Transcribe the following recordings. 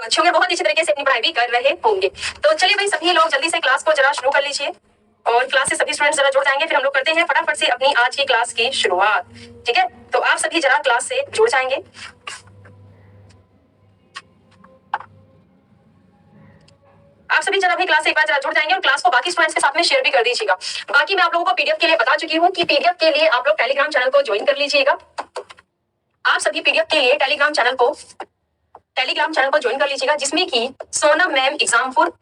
अच्छे होंगे, बहुत अच्छी तरीके से अपनी पढ़ाई भी कर रहे होंगे। तो चलिए भाई सभी लोग जल्दी से क्लास को जरा शुरू कर लीजिए और क्लास से सभी स्टूडेंट्स जरा जुड़ जाएंगे, फिर हम लोग करते हैं फटाफट से अपनी आज की क्लास की शुरुआत। ठीक है, तो आप सभी जरा क्लास से जुड़ जाएंगे। आप सभी जरा अपनी क्लास से एक बार जरा जुड़ जाएंगे और क्लास को बाकी स्टूडेंट्स के साथ में शेयर भी कर दीजिएगा। बाकी मैं आप लोगों को पीडीएफ के लिए बता चुकी हूँ कि पीडीएफ के लिए आप लोग टेलीग्राम चैनल को ज्वाइन कर लीजिएगा। आप सभी पीडीएफ के लिए टेलीग्राम चैनल को ज्वाइन कर लीजिएगा, जिसमें कि सोनम मैम एग्जाम्पल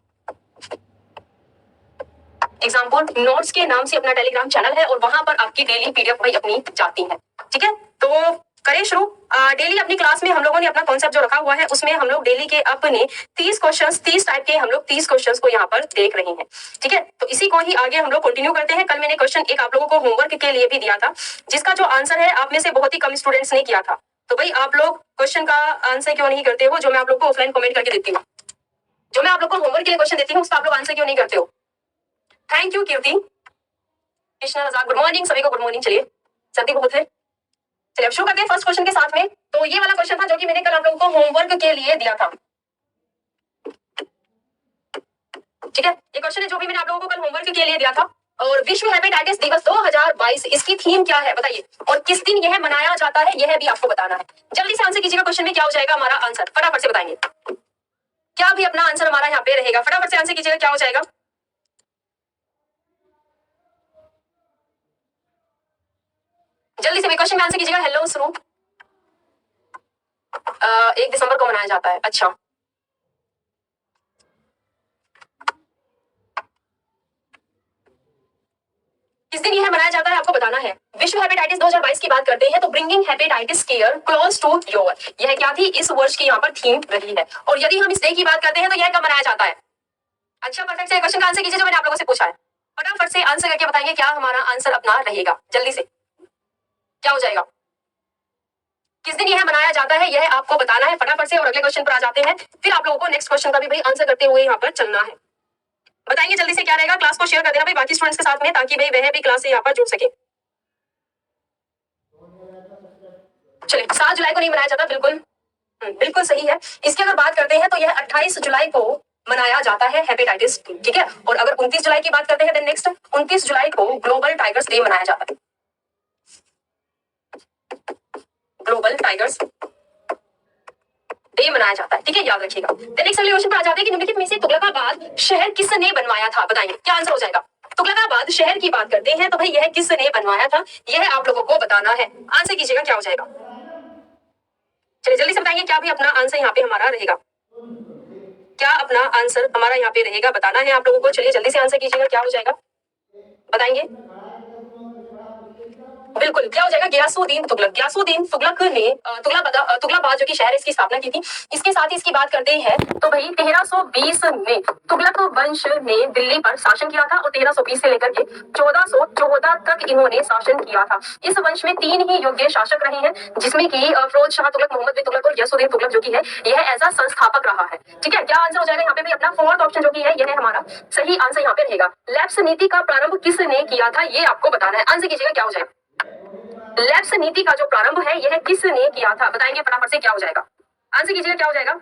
नोट्स के नाम से अपना टेलीग्राम चैनल है और वहां पर आपकी डेली पीडीएफ भाई अपनी जाती है। ठीक है, तो करें शुरू। डेली अपनी क्लास में हम लोगों ने अपना कॉन्सेप्ट जो रखा हुआ है उसमें हम लोग डेली के अपने 30 क्वेश्चंस 30 टाइप के हम लोग 30 क्वेश्चंस को यहाँ पर देख रहे हैं। ठीक है, तो इसी को ही आगे हम लोग कंटिन्यू करते हैं। कल मैंने क्वेश्चन एक आप लोगों को होमवर्क के लिए भी दिया था, जिसका जो आंसर है आप में से बहुत ही कम स्टूडेंट्स ने किया था। तो भाई आप लोग क्वेश्चन का आंसर क्यों नहीं करते हो, जो मैं आप लोग को ऑफलाइन कमेंट करके देती हूँ, जो मैं आप लोग को होमवर्क के लिए क्वेश्चन देती हूँ उसका आप लोग आंसर क्यों नहीं करते हो। Thank you Kirti, Krishna, Razak, good morning सभी को, गुड मॉर्निंग। चलिए सर्दी बहुत है, चलिए अब शुरू करते हैं फर्स्ट क्वेश्चन के साथ में। तो ये वाला क्वेश्चन था जो कि मैंने कल आप लोगों को होमवर्क के लिए दिया था। ठीक है, ये क्वेश्चन है जो भी मैंने आप लोगों को कल होमवर्क के लिए दिया था। और विश्व हेपेटाइटिस दिवस 2022 इसकी थीम क्या है बताइए, और किस दिन यह मनाया जाता है यह भी आपको बताना है। जल्दी से आंसर कीजिएगा, क्वेश्चन में क्या हो जाएगा हमारा आंसर, फटाफट से बताएंगे क्या भी अपना आंसर हमारा यहाँ पे रहेगा। फटाफट से आंसर कीजिएगा, क्या हो जाएगा जल्दी से क्वेश्चन में आंसर कीजिएगा। हेलो स्वरूप, 1 दिसंबर को मनाया जाता है। अच्छा, किस दिन यह मनाया जाता है आपको बताना है। विश्व हेपेटाइटिस 2022 की बात करते हैं तो bringing hepatitis care close to your, यह क्या थी इस वर्ष की यहाँ पर थीम रही है। और यदि हम इस डे की बात करते हैं तो यह कब मनाया जाता है। अच्छा, परफेक्ट से क्वेश्चन का आंसर कीजिए जो मैंने आप लोगों से पूछा है। फटाफट से आंसर करके बताएंगे क्या हमारा आंसर अपना रहेगा। जल्दी से क्या हो जाएगा, किस दिन यह मनाया जाता है यह आपको बताना है फटाफट से। और अगले क्वेश्चन पर आ जाते हैं, फिर आप लोगों को नेक्स्ट क्वेश्चन का भी भाई आंसर करते हुए यहाँ पर चलना है। बताइए जल्दी से क्या रहेगा, क्लास को शेयर कर देना भाई बाकी स्टूडेंट्स के साथ में, ताकि भाई वह भी क्लास से यहाँ पर जुड़ सके। चलिए 7 जुलाई को नहीं मनाया जाता, बिल्कुल बिल्कुल सही है। इसकी अगर बात करते हैं तो यह 28 जुलाई को मनाया जाता है हेपेटाइटिस। ठीक है, और अगर 29 जुलाई की बात करते हैं देन नेक्स्ट 29 जुलाई को ग्लोबल टाइगर्स डे मनाया जाता है। ग्लोबल टाइगर्स डे मनाया जाता है। ठीक है, याद रखिएगा। नेक्स्ट अगले क्वेश्चन पर आ जाते हैं कि निम्नलिखित में से तुगलकाबाद शहर किसने बनवाया था, बताइए क्या आंसर हो जाएगा। तुगलकाबाद शहर की बात करते हैं तो भाई यह किसने बनवाया था यह आप लोगों को बताना है। आंसर कीजिएगा क्या हो जाएगा। चलिए जल्दी से बताइए क्या भी अपना आंसर यहाँ पे हमारा रहेगा, क्या अपना आंसर हमारा यहाँ पे रहेगा बताना है आप लोगों को। चलिए जल्दी से आंसर कीजिएगा क्या हो जाएगा, बताएंगे बिल्कुल क्या हो जाएगा। गियासुद्दीन तुगलक, गियासुद्दीन तुगलक ने तुगलकाबाद जो कि शहर है इसकी स्थापना की थी। इसके साथ ही इसकी बात करते हैं तो भाई 1320 में तुगलक वंश ने दिल्ली पर शासन किया था और 1320 से लेकर के 1414 तक इन्होंने शासन किया था। इस वंश में 3 ही योग्य शासक रहे हैं, जिसमें कि फिरोज शाह तुगलक, मोहम्मद बिन तुगलक और गियासुद्दीन तुगलक जो कि है यह एज अ संस्थापक रहा है। ठीक है, क्या आंसर हो जाएगा यहाँ पे भी अपना फोर्थ ऑप्शन जो कि है यह हमारा सही आंसर यहाँ पे रहेगा। लैप्स नीति का प्रारंभ किसने किया था ये आपको बताना है। आंसर कीजिएगा क्या हो जाएगा। लैप्स नीति का जो प्रारंभ है यह किसने किया था, बताएंगे फटाफट से क्या हो जाएगा। आंसर कीजिएगा क्या हो जाएगा।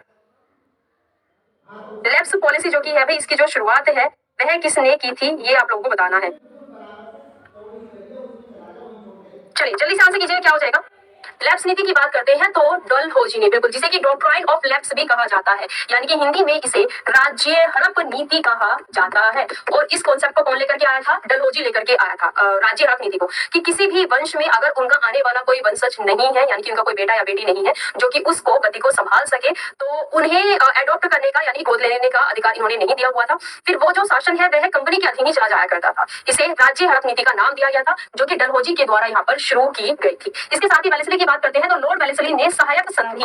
लैप्स पॉलिसी जो की है भाई इसकी जो शुरुआत है वह किसने की थी ये आप लोगों को बताना है। चलिए जल्दी से आंसर कीजिएगा क्या हो जाएगा। लैप्स नीति की बात करते हैं तो डलहौजी ने, बिल्कुल, जिसे कि डॉक्ट्राइन ऑफ लैप्स भी कहा जाता है, यानी कि हिंदी में इसे राज्य हड़प नीति कहा जाता है। और इस कॉन्सेप्ट को कौन लेकर के आया था, डलहौजी लेकर के आया था राज्य हड़प नीति को, कि किसी भी वंश में अगर उनका आने वाला कोई वंशज नहीं है, यानी कि उनका कोई बेटा या बेटी नहीं है जो कि उसको गति को संभाल सके, तो उन्हें एडॉप्ट करने का यानी गोद लेने का अधिकार इन्होंने नहीं दिया हुआ था। फिर वो जो शासन है वह कंपनी के अधीन ही चला जाया करता था। इसे राज्य हड़प नीति का नाम दिया गया था, जो कि डलहौजी के द्वारा यहाँ पर शुरू की गई थी। इसके साथ ही वेलेस्ली की बात करते हैं तो लॉर्ड वेलेस्ली ने सहायक संधि,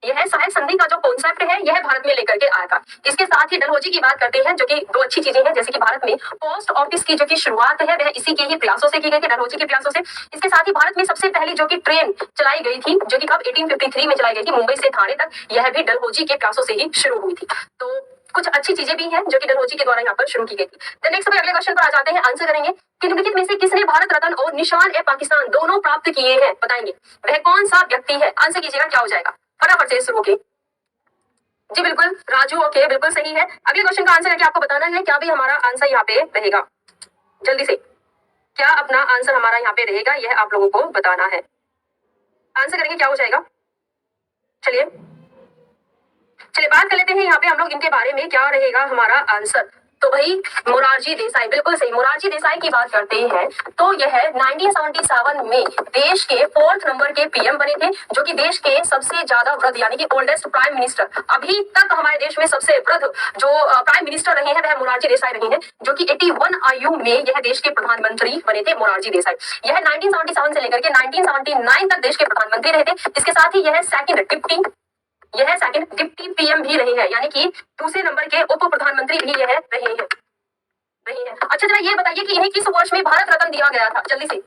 यह सहायक संधि का जो कॉन्सेप्ट है यह भारत में लेकर के आया था। इसके साथ ही डलहौजी की बात करते हैं जो कि 2 अच्छी चीजें हैं, जैसे कि भारत में पोस्ट ऑफिस की जो की शुरुआत है वह इसी के ही प्रयासों से की गई थी, डलहौजी के प्रयासों से। इसके साथ ही भारत में सबसे पहली जो की ट्रेन चलाई गई थी जो कि कब 1853 में चलाई गई थी मुंबई से थाने तक, यह भी डलहौजी के प्रयासों से ही शुरू हुई थी। तो कुछ अच्छी चीजें भी हैं जो कि डलहौजी के द्वारा यहाँ पर शुरू की गई थी। नेक्स्ट अगले क्वेश्चन पर आ जाते हैं, आंसर करेंगे कि निम्नलिखित में से किसने भारत रत्न और निशान ए पाकिस्तान दोनों प्राप्त किए हैं, बताएंगे वह कौन सा व्यक्ति है। आंसर कीजिएगा क्या हो जाएगा, फटाफट से शुरू की जी बिल्कुल राजू, ओके बिल्कुल सही है। अगले क्वेश्चन का आंसर करके आपको बताना है क्या भी हमारा आंसर यहाँ पे रहेगा। जल्दी से क्या अपना आंसर हमारा यहाँ पे रहेगा, यह आप लोगों को बताना है। आंसर करेंगे क्या हो जाएगा। चलिए चलिए बात कर लेते हैं यहाँ पे हम लोग इनके बारे में, क्या रहेगा हमारा आंसर। तो भाई मोरारजी देसाई, बिल्कुल सही, मोरारजी देसाई की बात करते हैं तो यह 1977 में देश के 4th नंबर के पीएम बने थे, जो कि देश के सबसे ज्यादा वृद्ध यानी कि ओल्डेस्ट प्राइम मिनिस्टर, अभी तक हमारे देश में सबसे वृद्ध जो प्राइम मिनिस्टर रहे हैं वह मोरारजी देसाई रहे हैं, जो कि 81 आयु में यह देश के प्रधानमंत्री बने थे मोरारजी देसाई। यह 1977 से लेकर के 1979 तक देश के प्रधानमंत्री रहे थे। इसके साथ ही यह सेकंड डिप्टी पीएम भी रहे हैं, यानी कि दूसरे नंबर के उप प्रधानमंत्री भी यह रहे हैं। अच्छा जरा ये बताइए कि इन्हें किस वर्ष में भारत रत्न दिया गया था, जल्दी से।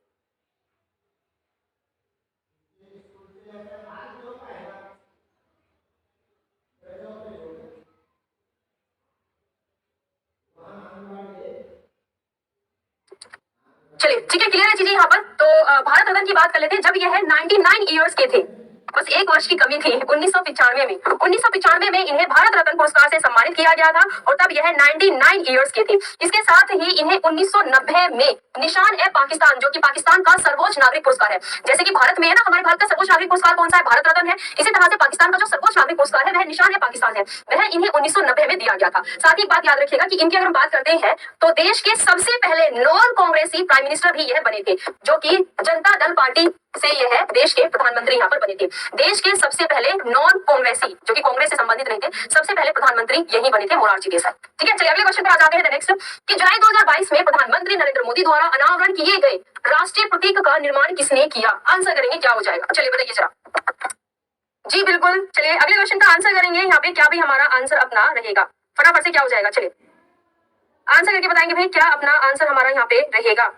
चलिए ठीक है, क्लियर है चीजें यहाँ पर। तो भारत रत्न की बात कर लेते हैं। जब यह 99 ईयर्स के थे, बस एक वर्ष की कमी थी, 1995 में इन्हें भारत रत्न पुरस्कार से सम्मानित किया गया था, और तब यह 99 ईयर्स के थे। इसके साथ ही इन्हें 1990 में निशान ए पाकिस्तान, जो कि पाकिस्तान का सर्वोच्च नागरिक पुरस्कार है, जैसे कि भारत में है ना, हमारे भारत का सर्वोच्च नागरिक पुरस्कार कौन सा है, भारत रत्न है, इसी तरह से पाकिस्तान का जो सर्वोच्च नागरिक पुरस्कार है वह निशान ए पाकिस्तान है, वह इन्हें 1990 में दिया गया था। साथ ही बात याद रखिएगा कि इनकी अगर हम बात करते हैं तो देश के सबसे पहले नॉन कांग्रेसी प्राइम मिनिस्टर भी यह बने थे, जो कि जनता दल पार्टी से यह देश के प्रधानमंत्री यहाँ पर बने थे। देश के सबसे पहले नॉन कांग्रेसी, जो कि कांग्रेस से संबंधित नहीं थे, सबसे पहले प्रधानमंत्री यही बने थे, मोरारजी देसाई। ठीक है, चलिए अगले क्वेश्चन पर आ जाते हैं। नेक्स्ट कि जुलाई 2022 में प्रधानमंत्री नरेंद्र मोदी द्वारा अनावरण किए गए राष्ट्रीय प्रतीक का निर्माण किसने किया। आंसर करेंगे क्या हो जाएगा, चलिए बताइए जरा। जी बिल्कुल, चलिए अगले क्वेश्चन का आंसर करेंगे यहाँ पे, क्या भी हमारा आंसर अपना रहेगा, फटाफट से क्या हो जाएगा। चलिए आंसर करके बताएंगे भाई क्या अपना आंसर हमारा यहाँ पे रहेगा।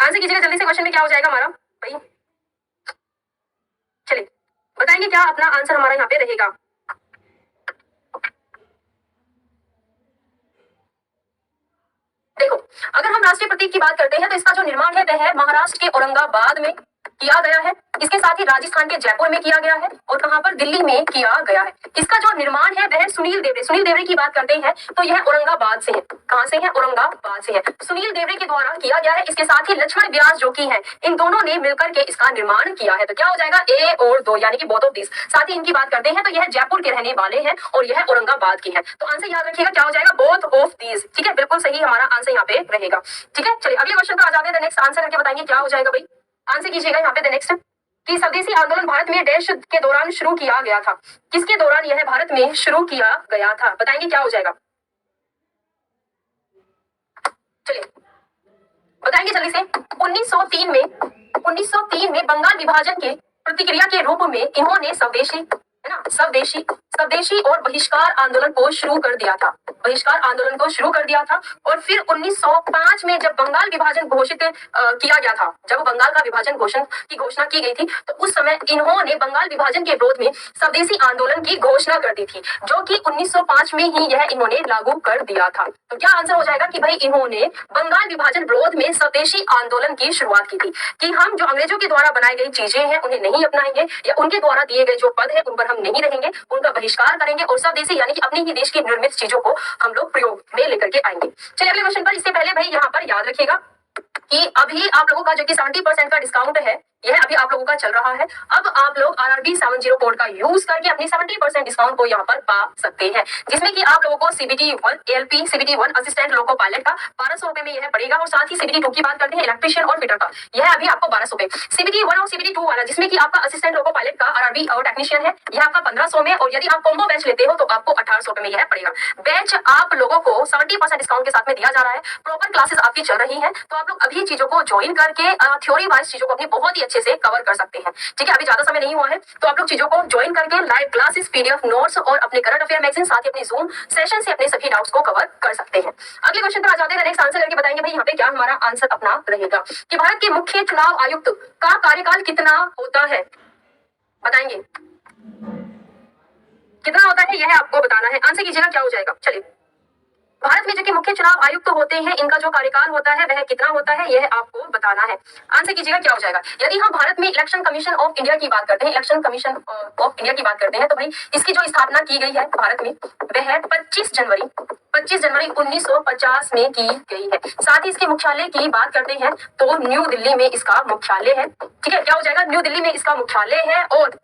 आंसर कीजिएगा जल्दी से, क्वेश्चन में क्या हो जाएगा हमारा भाई। चलिए बताएंगे क्या अपना आंसर हमारा यहाँ पे रहेगा। देखो अगर हम राष्ट्रीय प्रतीक की बात करते हैं तो इसका जो निर्माण है वह है महाराष्ट्र के औरंगाबाद में किया गया है, इसके साथ ही राजस्थान के जयपुर में किया गया है, और कहां पर, दिल्ली में किया गया है। इसका जो निर्माण है वह सुनील देवरे की बात करते हैं तो यह औरंगाबाद से है। कहां से है, औरंगाबाद से है, सुनील देवरे के द्वारा किया गया है। इसके साथ ही लक्ष्मण व्यास जो कि है, इन दोनों ने मिलकर के इसका निर्माण किया है। तो क्या हो जाएगा, ए और दो, यानी कि बोथ ऑफ दिस। साथ ही इनकी बात करते हैं तो यह जयपुर के रहने वाले हैं और यह औरंगाबाद के हैं। तो आंसर याद रखिएगा क्या हो जाएगा, बोथ ऑफ दिस। ठीक है, बिल्कुल सही हमारा आंसर यहाँ पे रहेगा। ठीक है, चलिए अगले क्वेश्चन पर आ जाते हैं। नेक्स्ट आंसर करके बताएंगे क्या हो जाएगा भाई। आंसर कीजिएगा यहाँ पे नेक्स्ट कि स्वदेशी आंदोलन भारत में देश के दौरान शुरू किया गया था। किसके दौरान यह भारत में शुरू किया गया था, बताएंगे क्या हो जाएगा। चलिए बताएंगे जल्दी से। 1903 में बंगाल विभाजन के प्रतिक्रिया के रूप में इन्होंने स्वदेशी और बहिष्कार आंदोलन को शुरू कर दिया था। और फिर 1905 में जब बंगाल विभाजन घोषित किया गया था, जब बंगाल का विभाजन की घोषणा की गई थी, तो उस समय इन्होंने बंगाल विभाजन के विरोध में स्वदेशी आंदोलन की घोषणा कर दी थी, जो कि 1905 में ही यह इन्होंने लागू कर दिया था। तो क्या आंसर हो जाएगा कि भाई इन्होंने बंगाल विभाजन विरोध में स्वदेशी आंदोलन की शुरुआत की थी, कि हम जो अंग्रेजों के द्वारा बनाई गई चीजें हैं उन्हें नहीं अपनाएंगे, या उनके द्वारा दिए गए जो पद है उन पर हम नहीं रहेंगे, उनका बहिष्कार करेंगे, और स्वदेशी यानी कि अपने ही देश की निर्मित चीजों को हम लोग प्रयोग में लेकर के आएंगे। चलिए अगले क्वेश्चन पर। इससे पहले भाई यहाँ पर याद रखिएगा कि अभी आप लोगों का जो कि 70% का डिस्काउंट है, यह अभी आप लोगों का चल रहा है। अब आप लोग RRB 70 कोड का यूज करके अपनी 70% डिस्काउंट को यहाँ पर पा सकते हैं, जिसमें कि आप लोगों को CBT 1 ALP CBT 1 assistant loco pilot का 1200 रुपए में यह पड़ेगा, और साथ ही CBT 2 की बात करते हैं इलेक्ट्रीशियन और फिटर का, यह अभी आपको 1200 रुपए। CBT 1 और CBT 2 वाला, जिसमें कि आपका असिस्टेंट लोको पायलट का RRB और टेक्नीशियन है, यह आपका 1500 में, और यदि आप कॉम्बो बैच लेते हो तो आपको 1800 रुपए में यह पड़ेगा। बैच आप लोगों को 70% डिस्काउंट के साथ में दिया जा रहा है। प्रॉपर क्लासेस आपकी चल रही है, तो आप लोग अभी चीजों को ज्वाइन करके थ्योरी वाइज चीजों को अपनी बहुत ही अच्छे से कवर कर सकते हैं। ठीक है, अभी ज्यादा समय नहीं हुआ है, तो आप लोग चीजों को ज्वाइन करके लाइव क्लासेस, PDF नोट्स और अपने करंट अफेयर मैगजीन, साथ ही अपने जूम सेशन से अपने सभी डाउट्स को कवर कर सकते हैं। अगले क्वेश्चन पर आ जाते हैं। नेक्स्ट आंसर करके बताएंगे भाई यहाँ पे क्या हमारा आंसर अपना रहेगा, कि भारत के मुख्य चुनाव आयुक्त का कार्यकाल कितना होता है, बताएंगे कितना होता है, यह आपको बताना है। आंसर कीजिएगा क्या हो जाएगा। चलिए भारत में जो कि मुख्य चुनाव आयुक्त होते हैं, इनका जो कार्यकाल होता है वह कितना होता है, यह आपको बताना है। आंसर कीजिएगा क्या हो जाएगा। यदि हम भारत में इलेक्शन कमीशन ऑफ इंडिया की बात करते हैं, इलेक्शन कमीशन ऑफ इंडिया की बात करते हैं, तो भाई इसकी जो स्थापना की गई है भारत में वह है 25 जनवरी 1950 में की गई है। साथ ही इसके मुख्यालय की बात करते हैं तो न्यू दिल्ली में इसका मुख्यालय है। ठीक है, क्या हो जाएगा, न्यू दिल्ली में इसका मुख्यालय है। और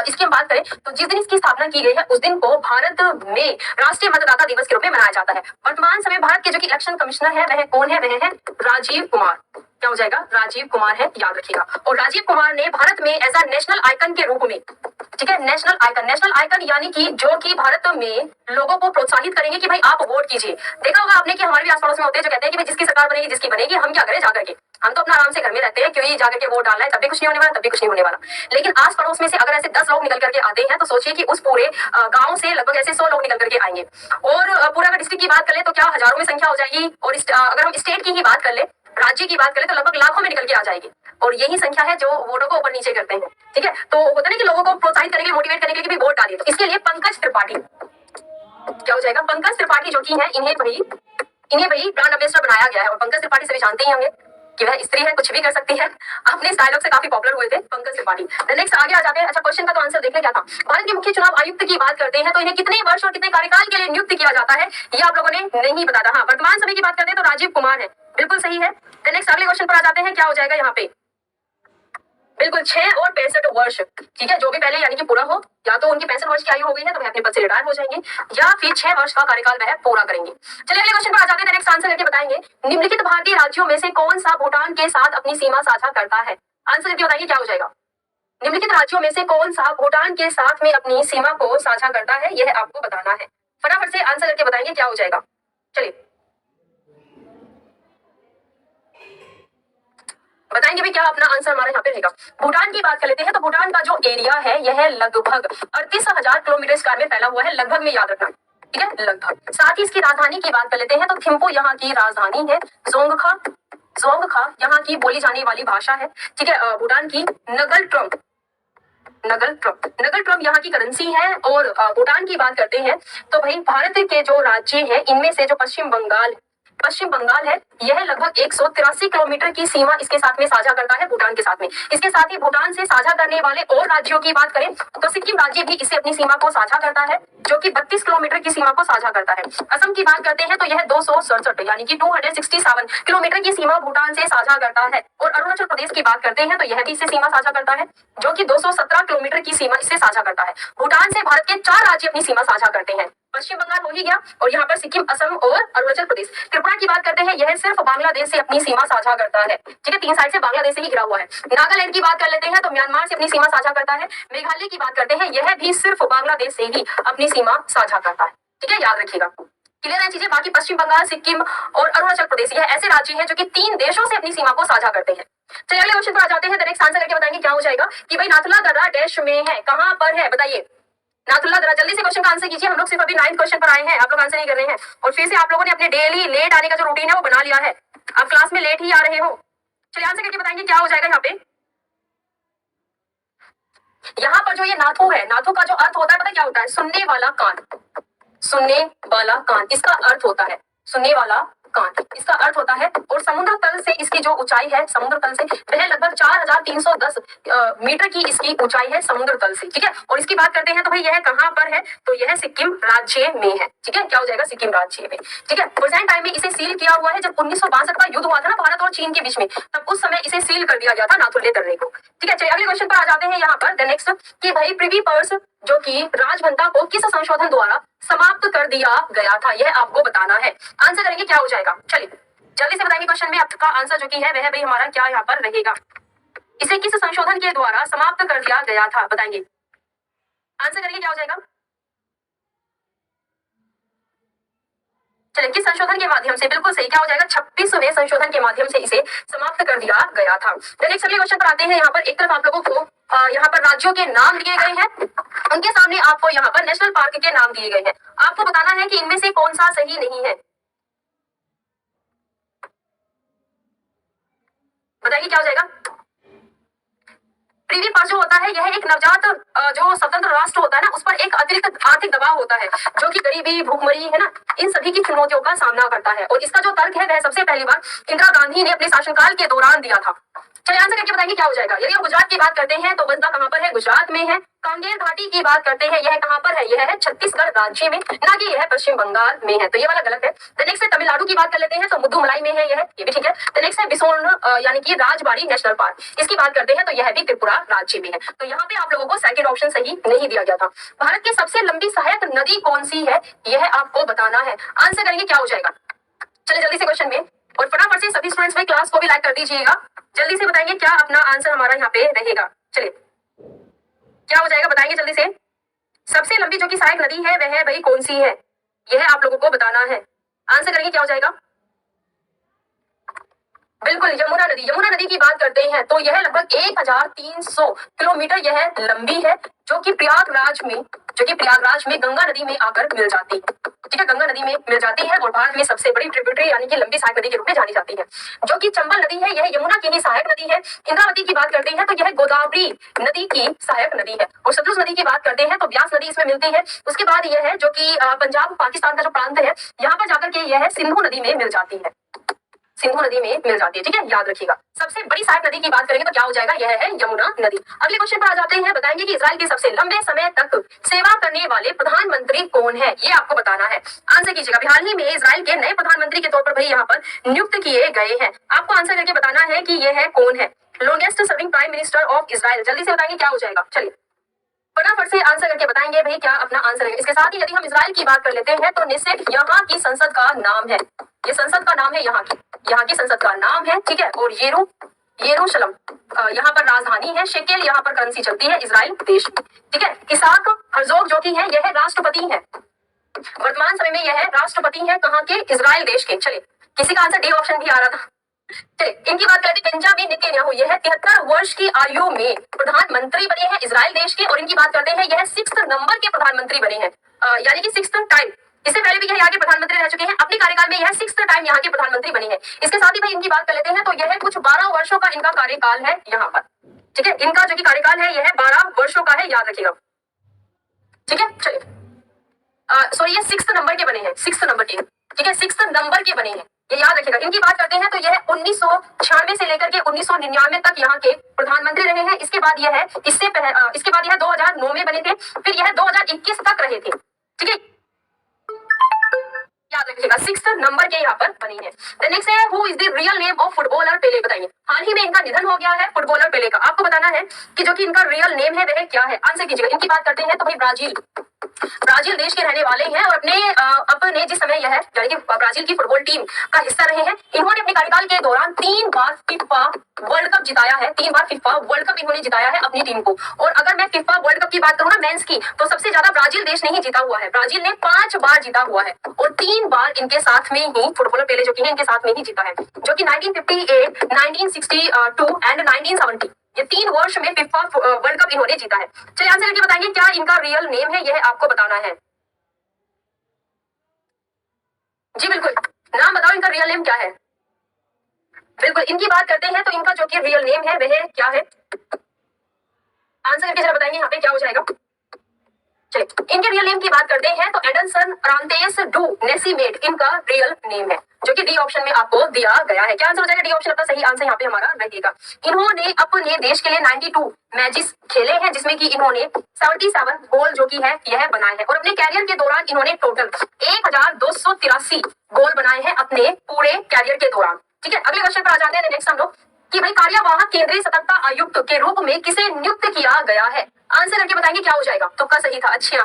इसकी हम बात करें तो जिस दिन इसकी स्थापना की गई है उस दिन को भारत में राष्ट्रीय मतदाता दिवस के रूप में मनाया जाता है। वर्तमान समय भारत के जो कि इलेक्शन कमिश्नर है वह कौन है, वह है राजीव कुमार। क्या हो जाएगा, राजीव कुमार है, याद रखिएगा। और राजीव कुमार ने भारत में एज अ नेशनल आइकन के रूप में, ठीक है, नेशनल आइकन यानी कि जो कि भारत में लोगों को प्रोत्साहित करेंगे कि भाई आप वोट कीजिए। देखा होगा आपने कि हमारे भी आस पड़ोस में होते हैं जो कहते हैं कि भाई जिसकी सरकार बनेगी जिसकी बनेगी, हम क्या करें जाकर के, हम तो अपना आराम से घर में रहते हैं, क्यों जाकर के वोट डालना है, तब भी कुछ नहीं होने वाला, तब भी कुछ नहीं होने वाला। लेकिन आस पड़ोस में से अगर ऐसे 10 लोग निकल करके आते हैं तो सोचिए कि उस पूरे गांव से लगभग ऐसे 100 लोग निकल करके आएंगे। और पूरा अगर डिस्ट्रिक्ट की बात कर ले तो क्या हजारों में संख्या हो जाएगी। और अगर हम स्टेट की ही बात कर ले, राज्य की बात करें तो लगभग लाखों में निकल के आ जाएगी। और यही संख्या है जो वोटों को ऊपर नीचे करते हैं। ठीक है, तो होता है कि लोगों को प्रोत्साहित करने के लिए, मोटिवेट करने के लिए कि वोट डालिए। तो इसके लिए पंकज त्रिपाठी, क्या हो जाएगा, पंकज त्रिपाठी जो कि है इन्हें भाई ब्रांड एम्बेसडर बनाया गया है। और पंकज त्रिपाठी सभी जानते ही होंगे कि वह स्त्री है, कुछ भी कर सकती है। अपने इस डायलॉग से काफी पॉपुलर हुए थे पंकज त्रिपाठी। नेक्स्ट आगे आ जाते हैं। अच्छा, क्वेश्चन का तो आंसर देखने क्या था। भारत के मुख्य चुनाव आयुक्त की बात करते हैं तो इन्हें कितने वर्ष और कितने कार्यकाल के लिए नियुक्त किया जाता है, ये आप लोगों ने नहीं बताया। हाँ, वर्तमान समय की बात करते हैं तो राजीव कुमार है, बिल्कुल सही है। नेक्स्ट अगले क्वेश्चन पर आ जाते हैं। क्या हो जाएगा यहाँ पे, बिल्कुल 6 और 65 वर्ष। ठीक है, जो भी पहले यानी कि पूरा हो, या तो उनकी 65 वर्ष की आयु हो गई है तो वह अपने पद से रिटायर हो जाएंगे, या फिर 6 वर्ष का कार्यकाल वह पूरा करेंगे। चलिए अगले क्वेश्चन पर आ जाते हैं। नेक्स्ट आंसर करके बताएंगे, निम्नलिखित भारतीय राज्यों में से कौन सा भूटान के साथ अपनी सीमा साझा करता है। आंसर करके बताइए क्या हो जाएगा। निम्नलिखित राज्यों में से कौन सा भूटान के साथ में अपनी सीमा को साझा करता है, यह आपको बताना है। फटाफट से आंसर करके बताएंगे क्या हो जाएगा। चलिए बताएंगे भी क्या अपना आंसर हमारे यहाँ पे रहेगा। भूटान की बात कर लेते हैं तो भूटान का जो एरिया है यह लगभग 38,000 किलोमीटर स्क्वायर में फैला हुआ है। लगभग में याद रखना, ठीक है, लगभग। साथ ही इसकी राजधानी की बात कर लेते हैं तो थिम्पू यहाँ की राजधानी है। जोंगखा यहाँ की बोली जाने वाली भाषा है। ठीक है, भूटान की नगल ट्रम यहाँ की करेंसी है। और भूटान की बात करते हैं तो भाई भारत के जो राज्य हैं इनमें से जो पश्चिम बंगाल है यह लगभग 183 किलोमीटर की सीमा इसके साथ में साझा करता है भूटान के साथ में। इसके साथ ही भूटान से साझा करने वाले और राज्यों की बात करें तो सिक्किम राज्य भी इसे अपनी सीमा को साझा करता है, जो कि 32 किलोमीटर की सीमा को साझा करता है। असम की बात करते हैं तो यह 267 यानी कि 267 किलोमीटर की सीमा भूटान से साझा करता है। और अरुणाचल प्रदेश की बात करते हैं तो यह भी इससे सीमा साझा करता है, जो कि 217 किलोमीटर की सीमा इससे साझा करता है। भूटान से भारत के 4 राज्य अपनी सीमा साझा करते हैं। पश्चिम बंगाल हो ही गया, और यहाँ पर सिक्किम, असम और अरुणाचल प्रदेश। त्रिपुरा की बात करते हैं, यह सिर्फ बांग्लादेश से अपनी सीमा साझा करता है। ठीक है, 3 साइड से बांग्लादेश से ही घिरा हुआ है। नागालैंड की बात कर लेते हैं तो म्यांमार से अपनी सीमा साझा करता है। मेघालय की बात करते हैं, यह भी सिर्फ बांग्लादेश से ही अपनी सीमा साझा करता है। ठीक है, याद रखिएगा। क्लियर है चीजें। बाकी पश्चिम बंगाल, सिक्किम और अरुणाचल प्रदेश यह ऐसे राज्य हैं जो कि 3 देशों से अपनी सीमा को साझा करते हैं। चलिए अगले क्वेश्चन पर आ जाते हैं। डायरेक्ट आंसर करके बताएंगे क्या हो जाएगा कि भाई नाथुला दर्रा डैश में है, कहां पर है, बताइए। नाथुला दर्रा, जल्दी से क्वेश्चन का आंसर कीजिए। हम लोग सिर्फ अभी 9th क्वेश्चन पर आए हैं, आप लोग आंसर नहीं कर रहे हैं। और फिर से आप लोगों ने अपने डेली लेट आने का जो रूटीन है वो बना लिया है, आप क्लास में लेट ही आ रहे हो। चलिए आंसर करके बताएंगे क्या हो जाएगा यहाँ पे। यहाँ पर जो ये नाथू है, नाथू का जो अर्थ होता है पता क्या होता है, सुनने वाला कान। सुनने वाला कान इसका अर्थ होता है, सुनने वाला कान इसका अर्थ होता है। और समुद्र तल से इसकी जो ऊंचाई है, समुद्र तल से वह लगभग 4310 मीटर की इसकी ऊंचाई है समुद्र तल से। ठीक है, और इसकी बात करते हैं तो भाई यह कहां पर है, तो यह सिक्किम राज्य में है। ठीक है, क्या हो जाएगा, सिक्किम राज्य में। ठीक है, प्रेजेंट टाइम में इसे सील किया हुआ है। जब 1962 का युद्ध हुआ था ना भारत और चीन के बीच में, तब उस समय इसे सील कर दिया गया था नाथुला दर्रे को। ठीक है, चलिए अगले क्वेश्चन पर आ जाते हैं। यहाँ पर नेक्स्ट कि भाई प्रिवी पर्स जो कि राजभंता को किस संशोधन द्वारा समाप्त कर दिया गया था, यह आपको बताना है। आंसर करेंगे क्या हो जाएगा। चलिए जल्दी से बताएंगे क्वेश्चन में आपका आंसर जो कि है वह भाई हमारा क्या यहाँ पर रहेगा। इसे किस संशोधन के द्वारा समाप्त कर दिया गया था, बताएंगे। आंसर करेंगे क्या हो जाएगा। चलिए, किस संशोधन के माध्यम से, बिल्कुल सही, क्या हो जाएगा, 26वें संशोधन के माध्यम से इसे समाप्त कर दिया गया था। नेक्स्ट अगले क्वेश्चन पर आते हैं। यहाँ पर एक तरफ आप लोगों को यहाँ पर राज्यों के नाम दिए गए हैं, उनके सामने आपको यहाँ पर नेशनल पार्क के नाम दिए गए हैं। आपको बताना है कि इनमें से कौन सा सही नहीं है, बताइए क्या हो जाएगा। प्रीवी पास जो होता है यह एक नवजात जो स्वतंत्र राष्ट्र होता है ना, उस पर एक अतिरिक्त आर्थिक दबाव होता है जो कि गरीबी, भूखमरी है ना, इन सभी की चुनौतियों का सामना करता है। और इसका जो तर्क है वह सबसे पहली बार इंदिरा गांधी ने अपने शासनकाल के दौरान दिया था। चलिए आंसर करके बताएंगे क्या हो जाएगा। यदि हम गुजरात की बात करते हैं तो बंदा कहाँ पर है, गुजरात में है। कांगेर घाटी की बात करते हैं, यह कहाँ पर है, यह है छत्तीसगढ़ राज्य में, ना कि यह पश्चिम बंगाल में है, तो ये वाला गलत है। नेक्स्ट है तमिलनाडु की बात कर लेते हैं तो मुद्दुमलाई में है, यह ये भी ठीक है। नेक्स्ट है बिसोन यानी कि राजबाड़ी नेशनल पार्क, इसकी बात करते हैं तो यह भी त्रिपुरा राज्य में है। तो यहाँ पे आप लोगों को सेकंड ऑप्शन सही नहीं दिया गया था। भारत की सबसे लंबी सहायक नदी कौन सी है, यह आपको बताना है। आंसर करेंगे क्या हो जाएगा। चलिए जल्दी से क्वेश्चन में, और फटाफट से सभी स्टूडेंट्स में क्लास को भी लाइक कर दीजिएगा। जल्दी से बताएंगे क्या अपना आंसर हमारा यहाँ पे रहेगा। चलिए क्या हो जाएगा बताएंगे जल्दी से। सबसे लंबी जो कि सहायक नदी है वह भाई कौन सी है, यह आप लोगों को बताना है। आंसर करेंगे क्या हो जाएगा। बिल्कुल यमुना नदी। यमुना नदी की बात करते हैं तो यह लगभग 1300 किलोमीटर यह लंबी है, जो कि प्रयागराज में गंगा नदी में आकर मिल जाती है। ठीक है, गंगा नदी में मिल जाती है और भारत में सबसे बड़ी ट्रिब्यूटरी यानी कि लंबी सहायक नदी के रूप में जानी जाती है। जो कि चंबल नदी है यह यमुना की ही सहायक नदी है। इंद्रावती की बात करते हैं तो यह गोदावरी नदी की सहायक नदी है। और सतलुज नदी की बात करते हैं तो ब्यास नदी इसमें मिलती है। उसके बाद यह है जो कि पंजाब पाकिस्तान का जो प्रांत है, यहाँ पर जाकर के यह सिंधु नदी में मिल जाती है, सिंधु नदी में मिल जाती है। ठीक है, याद रखिएगा। सबसे बड़ी सहायक नदी की बात करेंगे तो क्या हो जाएगा, यह है यमुना नदी। अगले क्वेश्चन पर आ जाते हैं। बताएंगे कि इजराइल के सबसे लंबे समय तक सेवा करने वाले प्रधानमंत्री कौन है, ये आपको बताना है। आंसर कीजिएगा। हाल ही में इजराइल के नए प्रधानमंत्री के तौर पर भाई यहाँ पर नियुक्त किए गए हैं। आपको आंसर करके बताना है कि यह है कौन है, longest serving prime minister of Israel. जल्दी से बताएंगे क्या हो जाएगा। चलिए फटाफट से आंसर करके बताएंगे भाई क्या अपना आंसर है। इसके साथ ही यदि हम इजराइल की बात कर लेते हैं तो निश्चित यहाँ की संसद का नाम है, ये संसद का नाम है, यहाँ की संसद का नाम है। ठीक है, और येरूशलम यहाँ पर राजधानी है। शेकेल यहाँ पर करेंसी चलती है इजराइल देश में। ठीक है, इसाक हर्जोग जो कि है यह राष्ट्रपति है, वर्तमान समय में यह राष्ट्रपति है कहाँ के, इजराइल देश के। चलिए किसी का आंसर डी ऑप्शन भी आ रहा था। इनकी बात करते हैं बेंजामिन नेतन्याहू, यह 73 वर्ष की आयु में प्रधानमंत्री बने हैं इजराइल देश के। और इनकी बात करते हैं यह 6th नंबर के प्रधानमंत्री बने हैं, यानी कि 6th टाइम। इससे पहले भी यह यहाँ के प्रधानमंत्री रह चुके हैं, अपने कार्यकाल में यह 6th टाइम यहाँ के प्रधानमंत्री बने हैं। इसके साथ ही भाई इनकी बात कर लेते हैं तो यह कुछ 12 वर्षों का इनका कार्यकाल है यहाँ पर। ठीक है, इनका जो कि कार्यकाल है यह 12 वर्षों का है, याद रखिएगा। ठीक है, चलिए सॉरी ये 6th नंबर के बने हैं, 6th नंबर के। ठीक है, 6th नंबर के बने हैं, ये याद रखिएगा। इनकी बात करते हैं तो यह 1996 से लेकर के 1999 तक यहाँ के प्रधानमंत्री रहे हैं। इसके बाद यह है इसके बाद यह 2009 में बने थे, फिर यह 2021 तक रहे थे। ठीक है, याद रखिएगा 6th नंबर के यहाँ पर बनी है। नेक्स्ट है who is the real name of footballer Pele, बताइए। हाल ही में इनका निधन हो गया है फुटबॉलर पेले का। आपको बताना है कि जो कि इनका रियल नेम है वह क्या है। आंसर कीजिएगा। इनकी बात करते हैं तो भाई ब्राजील देश के रहने वाले हैं और अपने जिस समय यह यानी कि ब्राजील की फुटबॉल टीम का हिस्सा रहे हैं। इन्होंने अपने कार्यकाल के दौरान 3 बार फीफा वर्ल्ड कप जिताया है, 3 बार फीफा वर्ल्ड कप इन्होंने जिताया है अपनी टीम को। और अगर मैं फीफा वर्ल्ड कप की बात करूं ना मेंस की, तो सबसे ज्यादा ब्राजील देश ने ही जीता हुआ है। ब्राजील ने 5 बार जीता हुआ है और 3 बार इनके साथ में ही फुटबॉलर पेले जो कि है इनके साथ में ही जीता है, जो कि 1958, 1962 एंड 1970, ये 3 वर्ष में फीफा वर्ल्ड कप इन्होंने जीता है। चलिए आंसर करके बताएंगे क्या इनका रियल नेम है, यह आपको बताना है। जी बिल्कुल, नाम बताओ इनका रियल नेम क्या है। बिल्कुल, इनकी बात करते हैं तो इनका जो कि रियल नेम है वह क्या है। आंसर करके जरा बताएंगे यहाँ पे क्या हो जाएगा। चलिए इनके रियल नेम की बात करते हैं तो एडनसन रांतेस डू नेसीमेट इनका रियल नेम है, जो कि डी ऑप्शन में आपको दिया गया है। क्या आंसर हो जाएगा, डी ऑप्शन अपना सही आंसर यहाँ पे हमारा रहेगा। इन्होंने अपने देश के लिए 92 मैचेस खेले हैं, जिसमें कि इन्होंने 77 गोल जो कि है यह बनाए हैं। और अपने कैरियर के दौरान इन्होंने टोटल 1283 गोल बनाए हैं अपने पूरे कैरियर के दौरान। ठीक है, अगले क्वेश्चन पर आ जाते हैं नेक्स्ट हम लोग कि भाई कार्यवाहक केंद्रीय सतर्कता आयुक्त के रूप में किसे नियुक्त किया गया है। आंसर करके बताएंगे क्या हो जाएगा। तुक्का सही था, अच्छा।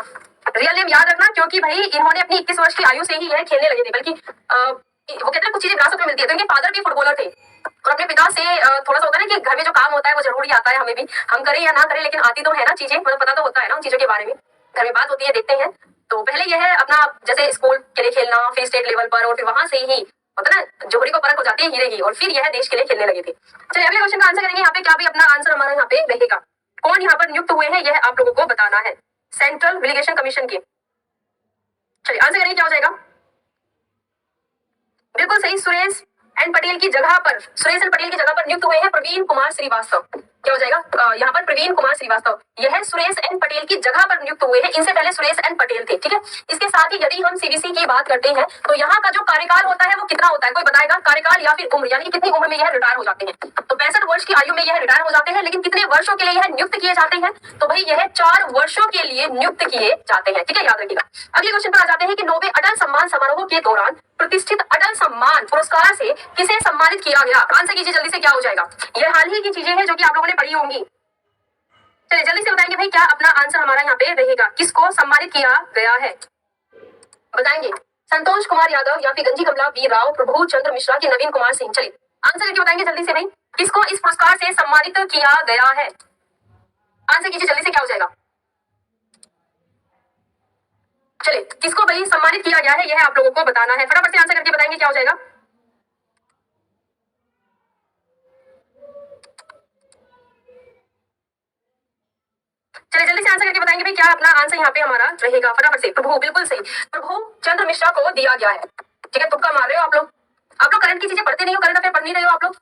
रियल नेम याद रखना, क्योंकि भाई इन्होंने अपनी 21 वर्ष की आयु से ही यह खेलने लगे थे। बल्कि वो कहते हैं कुछ चीजें विरासत में मिलती है, तो इनके फादर भी फुटबॉलर थे और अपने पिता से थोड़ा सा होता है ना कि घर में जो काम होता है वो जरूरी आता है, हमें भी, हम करें या ना करें लेकिन आती तो है ना चीजें, मतलब पता तो होता है ना उन चीजों के बारे में, घर में बात होती है, देखते हैं। तो पहले यह है अपना जैसे स्कूल के लिए खेलना, फिर स्टेट लेवल पर, और फिर वहां से ही होता है ना जोहरी को परख हो जाती है हीरे की, और फिर यह देश के लिए खेलने लगे थे। चलिए अगले क्वेश्चन का आंसर करेंगे यहाँ पे, क्या भी अपना आंसर हमारा यहाँ पे रहेगा। कौन यहाँ पर नियुक्त हुए हैं यह आप लोगों को बताना है, सेंट्रल रिलीगेशन कमीशन के। चलिए आंसर करेंगे क्या हो जाएगा। बिल्कुल सही, सुरेश एंड पटेल की जगह पर नियुक्त हुए हैं प्रवीण कुमार श्रीवास्तव। क्या हो जाएगा? यहाँ पर प्रवीण कुमार श्रीवास्तव, यह सुरेश एन पटेल की जगह पर नियुक्त हुए हैं। इनसे पहले सुरेश एन पटेल थे, ठीक है। इसके साथ ही यदि हम सीबीसी की बात करते हैं तो यहाँ का जो कार्यकाल होता है वो कितना होता है, कोई बताएगा? कार्यकाल या फिर उम्र, यानी कि कितनी उम्र में यह रिटायर हो जाते हैं? तो 65 वर्ष की आयु में यह रिटायर हो जाते हैं। लेकिन कितने वर्षों के लिए यह नियुक्त किए जाते हैं? तो भाई यह 4 वर्षों के लिए नियुक्त किए जाते हैं, ठीक है, याद रखिएगा। अगले क्वेश्चन पर आ जाते हैं कि 9वें अटल सम्मान समारोह के दौरान प्रतिष्ठित अटल सम्मान पुरस्कार से किसे सम्मानित किया गया? आंसर कीजिए जल्दी से, क्या हो जाएगा? यह हाल ही की चीजें हैं जो कि आप लोगों ने पढ़ी होंगी। चलिए जल्दी से बताएंगे भाई, क्या अपना आंसर हमारा यहाँ पे रहेगा? किसको सम्मानित किया गया है बताएंगे? संतोष कुमार यादव या फिर गंजी कमला बी राव, प्रभु चंद्र मिश्रा की नवीन कुमार सिंह? चलिए आंसर करके बताएंगे जल्दी से भाई, किसको इस पुरस्कार से सम्मानित किया गया है? आंसर कीजिए जल्दी से, क्या हो जाएगा? चलिए किसको भाई सम्मानित किया गया है यह आप लोगों को बताना है। फटाफट से आंसर करके बताएंगे, क्या हो जाएगा? चलिए जल्दी से आंसर करके बताएंगे भाई, क्या अपना आंसर यहाँ पे हमारा रहेगा? फटाफट से। प्रभु, बिल्कुल सही, प्रभु चंद्र मिश्रा को दिया गया है, ठीक है। तुक्का मार रहे हो आप लोग। आप लोग करंट की चीजें पढ़ते नहीं हो, करंट अफेयर पढ़ नहीं रहे हो आप लोग।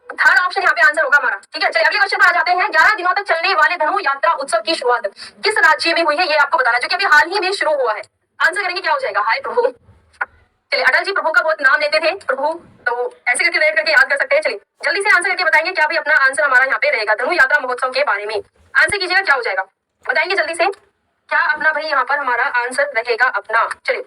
थर्ड ऑप्शन यहाँ पे आंसर होगा हमारा, ठीक है। चलिए अगले क्वेश्चन पर आ जाते हैं। 11 दिनों तक चलने वाले धनु यात्रा उत्सव की शुरुआत किस राज्य में हुई है, ये आपको बताना, जो कि अभी हाल ही में शुरू हुआ है। आंसर करेंगे, क्या हो जाएगा? हाय प्रभु। चलिए अटल जी प्रभु का बहुत नाम लेते थे, प्रभु, तो ऐसे करके रेड करके याद कर सकते हैं। चलिए जल्दी से आंसर करके बताएंगे, क्या भी अपना आंसर हमारा यहाँ पे रहेगा धनु यात्रा महोत्सव के बारे में? आंसर कीजिएगा, क्या हो जाएगा? बताएंगे जल्दी से, क्या अपना भाई यहाँ पर हमारा आंसर रहेगा अपना? चलिए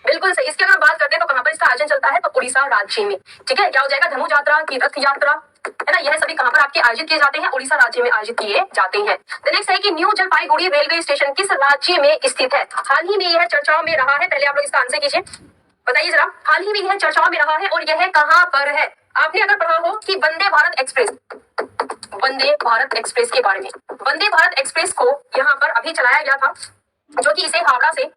बिल्कुल सही। इसकी अगर बात करते हैं तो कहाँ पर इसका आयोजन चलता है? तो उड़ीसा राज्य में, ठीक है। क्या हो जाएगा? धनु यात्रा की रथ यात्रा, है ना, यह सभी कहाँ पर आपके आयोजित किए जाते हैं? उड़ीसा राज्य में आयोजित किए जाते हैं। नेक्स्ट है कि न्यू जलपाईगुड़ी रेलवे स्टेशन किस राज्य में स्थित है? हाल ही में यह चर्चाओं में रहा है। पहले आप लोग इसका आंसर कीजिए, बताइए जरा। हाल ही में यह चर्चाओं में रहा है और यह कहाँ पर है? आपने अगर पढ़ा हो कि वंदे भारत एक्सप्रेस, वंदे भारत एक्सप्रेस के बारे में, वंदे भारत एक्सप्रेस को यहाँ पर अभी चलाया गया था, जो कि इसे हावड़ा से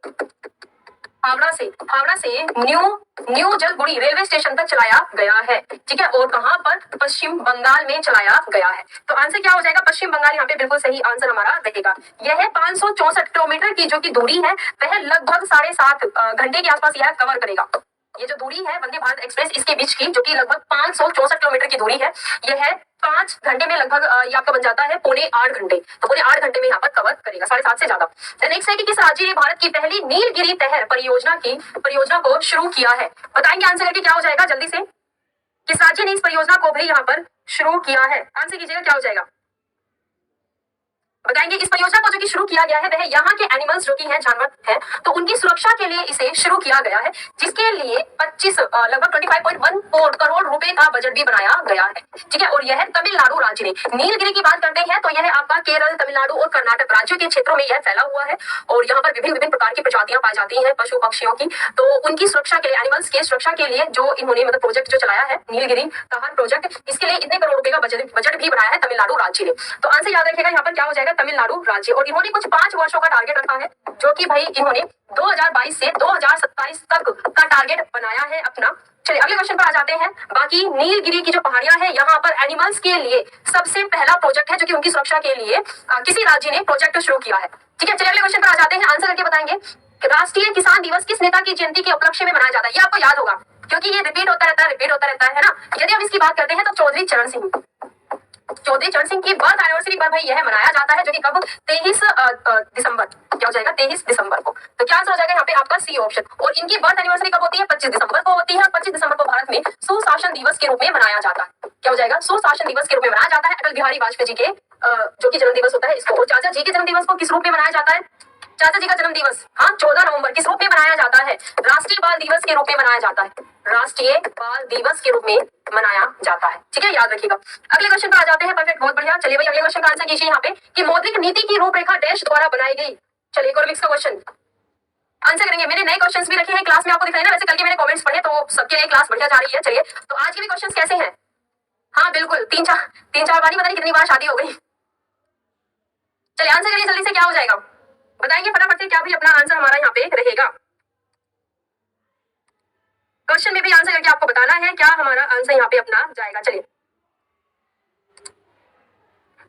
न्यू जलपाईगुड़ी रेलवे स्टेशन तक चलाया गया है, ठीक है। और कहां पर? पश्चिम बंगाल में चलाया गया है। तो आंसर क्या हो जाएगा? पश्चिम बंगाल यहाँ पे बिल्कुल सही आंसर हमारा रहेगा। यह 564 किलोमीटर की जो की दूरी है वह लगभग 7.5 घंटे के आसपास यह कवर करेगा। ये जो दूरी है वंदे भारत एक्सप्रेस इसके बीच की, जो कि लगभग 564 किलोमीटर की दूरी है, यह 5 घंटे में लगभग ये आपका बन जाता है 7.25 घंटे। तो 7.25 घंटे में यहाँ पर कवर करेगा, 7.5 से ज्यादा। नेक्स्ट है कि किस राज्य ने भारत की पहली नीलगिरी तहर परियोजना को शुरू किया है? बताएंगे आंसर करके, क्या हो जाएगा? जल्दी से, किस राज्य ने इस परियोजना को भाई यहाँ पर शुरू किया है? आंसर कीजिएगा, क्या हो जाएगा? बताएंगे। इस परियोजना को जो कि शुरू किया गया है वह यहाँ के एनिमल्स जो कि हैं, जानवर हैं, तो उनकी सुरक्षा के लिए इसे शुरू किया गया है, जिसके लिए 25 लगभग 25.14 करोड़ रुपए का बजट भी बनाया गया है, ठीक है। और यह तमिलनाडु राज्य में, नीलगिरी की बात करते हैं तो यह आपका केरल, तमिलनाडु और कर्नाटक राज्यों के क्षेत्रों में यह फैला हुआ है। और यहाँ पर विभिन्न विभिन्न प्रकार की प्रजातियां पाई जाती हैं पशु पक्षियों की, तो उनकी सुरक्षा के लिए, एनिमल्स की सुरक्षा के लिए जो इन्होंने मतलब प्रोजेक्ट जो चलाया है नीलगिरी तहर प्रोजेक्ट, इसके लिए इतने करोड़ रुपए का बजट भी बनाया है तमिलनाडु राज्य ने। तो आंसर याद रखिएगा, यहाँ पर क्या हो जाएगा? तमिलनाडु राज्य। और इन्होंने कुछ 5 वर्षों का टारगेट रखा है, जो कि भाई इन्होंने 2022 से 2027 तक का टारगेट बनाया है अपना। चलिए अगले क्वेश्चन पर आ जाते हैं। बाकी नीलगिरी की जो पहाड़ियां हैं, यहाँ पर एनिमल्स के लिए सबसे पहला प्रोजेक्ट है जो कि उनकी सुरक्षा के लिए किसी राज्य ने प्रोजेक्ट शुरू किया है, ठीक है। चलिए अगले क्वेश्चन पर आ जाते हैं, आंसर करके बताएंगे। राष्ट्रीय किसान दिवस किस नेता की जयंती के उपलक्ष्य में मनाया जाता है? ये आपको याद होगा क्योंकि ये रिपीट होता रहता है ना। यदि हम इसकी बात करते हैं तो चौधरी चरण सिंह की बर्थ एनिवर्सरी पर भाई यह मनाया जाता है, जो कि कब? 23 दिसंबर। क्या हो जाएगा? 23 दिसंबर को। तो क्या आंसर हो जाएगा यहाँ पे आपका? C option. और इनकी बर्थ एनिवर्सरी कब होती है? 25 दिसंबर को होती है। 25 दिसंबर को भारत में सुशासन दिवस के रूप में मनाया जाता है। क्या हो जाएगा? सुशासन दिवस के रूप में मनाया जाता है। अटल बिहारी वाजपेयी जी के जो कि जन्म दिवस होता है इसको। और चाचा जी के जन्म दिवस को किस रूप में मनाया जाता है? चाचा जी का जन्म दिवस, हाँ, 14 नवंबर किस रूप में मनाया जाता है? राष्ट्रीय बाल दिवस के रूप में मनाया जाता है। राष्ट्रीय बाल दिवस के रूप में मनाया जाता है, ठीक है, याद रखिएगा। अगले क्वेश्चन पर आ जाते हैं। परफेक्ट, बहुत बढ़िया। चलिए भाई अगले क्वेश्चन का आंसर कीजिए यहाँ पे कि मौद्रिक नीति की रूपरेखा डैश द्वारा बनाई गई। चलिए इकोनॉमिक्स का क्वेश्चन आंसर करेंगे। मैंने नए क्वेश्चंस भी रखे हैं क्लास में, आपको दिखाई ना। वैसे कल के मैंने कमेंट्स पढ़े तो सबके लिए क्लास बढ़िया जा रही है। चलिए तो आज के भी क्वेश्चंस कैसे हैं? हाँ बिल्कुल, तीन चार बार ही, पता नहीं कितनी बार शादी हो गई। चलिए आंसर करिए जल्दी से, क्या हो जाएगा? बताएंगे फटाफट से, क्या भी अपना आंसर हमारा यहाँ पे रहेगा? क्वेश्चन में भी आंसर करके आपको बताना है क्या हमारा आंसर यहाँ पे अपना जाएगा। चलिए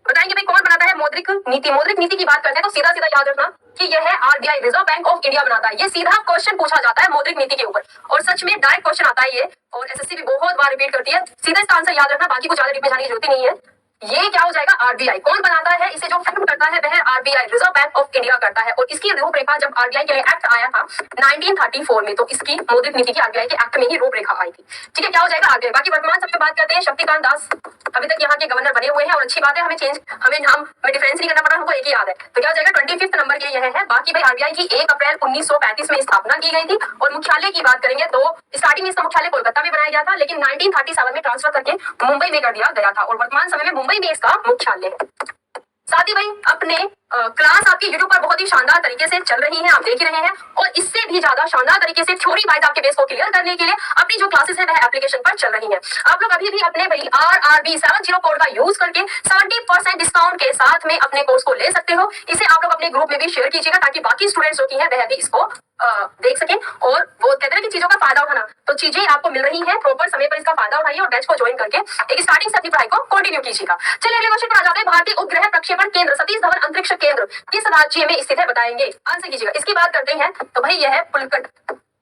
बताएंगे भाई कौन बनाता है मौद्रिक नीति। मौद्रिक नीति की बात करते हैं तो सीधा सीधा याद रखना कि यह है RBI, reserve bank of India बनाता है। ये सीधा क्वेश्चन पूछा जाता है मौद्रिक नीति के ऊपर, और सच में डायरेक्ट क्वेश्चन आता है ये, और एसएससी भी बहुत बार रिपीट करती है। सीधा इसका आंसर याद रखना, बाकी कुछ ज्यादा रिपीट जाने की जरूरत नहीं है। ये क्या हो जाएगा, आरबीआई। कौन बनाता है इसे, जो फंड करता है वह RBI, reserve bank of India करता है। और इसकी रूपरेखा जब आरबीआई के लिए एक्ट आया था 1934 में, तो इसकी मौद्रिक नीति की आरबीआई के एक्ट में ही रूपरेखा आई थी। ठीक है, क्या हो जाएगा आरबीआई। बाकी वर्तमान सबसे बात करते हैं, शक्तिकांत दास अभी तक यहाँ के गवर्नर बने हुए हैं, और अच्छी बात है, हमें नाम में डिफरेंस नहीं करना पड़ा, हमको एक ही याद है। तो क्या हो जाएगा, 25 नंबर के यह है। बाकी भाई आरबीआई की 1 अप्रैल 1935 में स्थापना की गई थी, और मुख्यालय की बात करेंगे तो स्टार्टिंग में इसका मुख्यालय कोलकाता में बनाया गया था, लेकिन 1937 में ट्रांसफर करके मुंबई में कर दिया गया था, और वर्तमान समय में मुंबई में इसका मुख्यालय है। साथ ही भाई अपने क्लास आपकी यूट्यूब पर बहुत ही शानदार तरीके से चल रही है, आप देख रहे हैं, और इससे भी ज्यादा शानदार तरीके से थ्योरी वाइज आपके बेस को क्लियर करने के लिए अपनी जो क्लासेस है वह एप्लीकेशन पर चल रही है। आप लोग अभी भी अपने भाई RRB 70 कोड का यूज करके 70% डिस्काउंट के साथ में अपने कोर्स को ले सकते हो। इसे आप लोग अपने ग्रुप में भी शेयर कीजिएगा, ताकि बाकी स्टूडेंट्स जो की है वह भी इसको देख सकें, और वो कहते हैं कि चीजों का फायदा उठाना, तो चीजें आपको मिल रही है, प्रॉपर समय पर इसका फायदा उठाइए, और बैच को ज्वाइन करके एक स्टार्टिंग से अपनी पढ़ाई को कंटिन्यू कीजिएगा। चलिए अगले क्वेश्चन पर आ जाते हैं। भारतीय उपग्रह प्रक्षेपण केंद्र सतीश धवन अंतरिक्ष केंद्र किस राज्य में स्थित है, बताएंगे, आंसर कीजिएगा। इसकी बात करते हैं तो भाई यह पुलकट